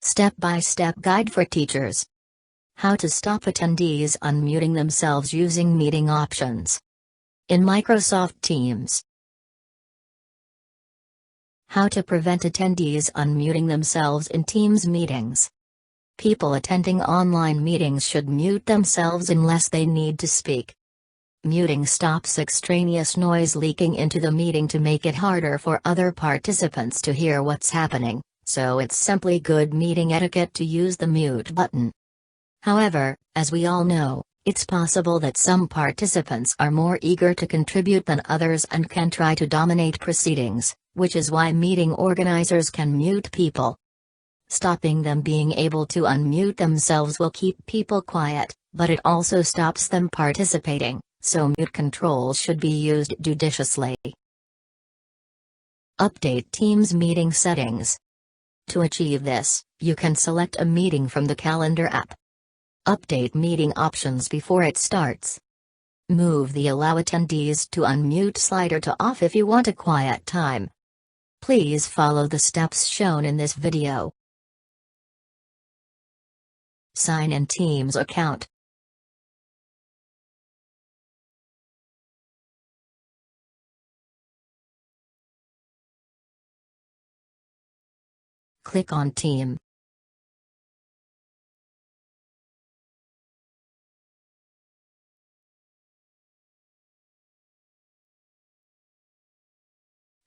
Step-by-step guide for teachers. How to stop attendees unmuting themselves using meeting options. In Microsoft Teams. How to prevent attendees unmuting themselves in Teams meetings. People attending online meetings should mute themselves unless they need to speak. Muting stops extraneous noise leaking into the meeting to make it harder for other participants to hear what's happening, so it's simply good meeting etiquette to use the mute button. However, as we all know, it's possible that some participants are more eager to contribute than others and can try to dominate proceedings, which is why meeting organizers can mute people. Stopping them being able to unmute themselves will keep people quiet, but it also stops them participating, so mute control should be used judiciously. Update Teams meeting settings. To achieve this, you can select a meeting from the Calendar app. Update meeting options before it starts. Move the Allow Attendees to Unmute slider to off if you want a quiet time. Please follow the steps shown in this video. Sign in Teams account. Click on Team.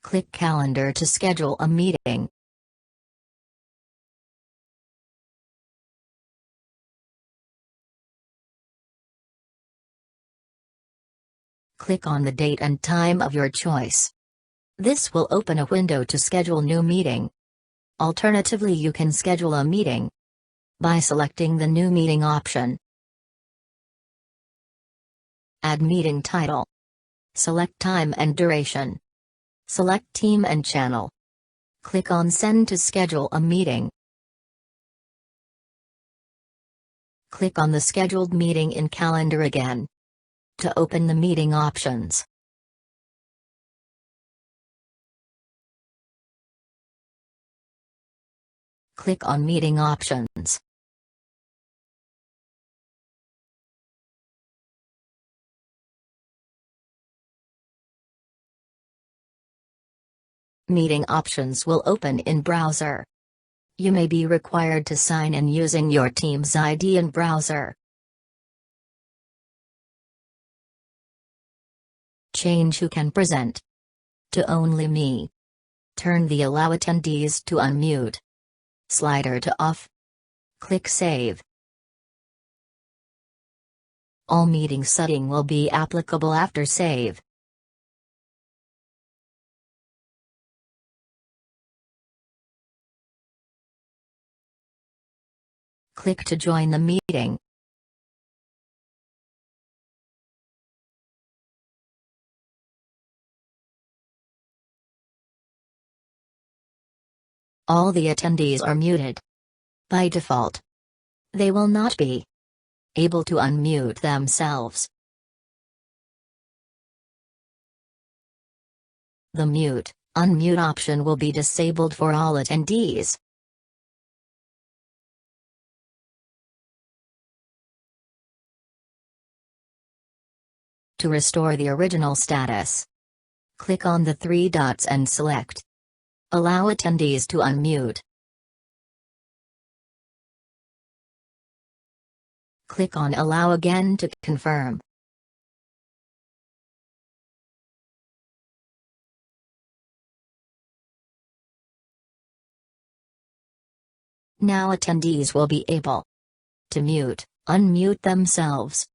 Click Calendar to schedule a meeting. Click on the date and time of your choice. This will open a window to schedule new meeting. Alternatively, you can schedule a meeting by selecting the New Meeting option. Add meeting title. Select time and duration. Select team and channel. Click on Send to schedule a meeting. Click on the scheduled meeting in Calendar again to open the meeting options. Click on Meeting Options. Meeting options will open in browser. You may be required to sign in using your Teams ID in browser. Change who can present to only me. Turn the Allow Attendees to Unmute slider to off. Click Save. All meeting setting will be applicable after save. Click to join the meeting. All the attendees are muted. By default, they will not be able to unmute themselves. The mute, unmute option will be disabled for all attendees. To restore the original status, click on the three dots and select Allow Attendees to Unmute. Click on Allow again to confirm. Now attendees will be able to mute, unmute themselves.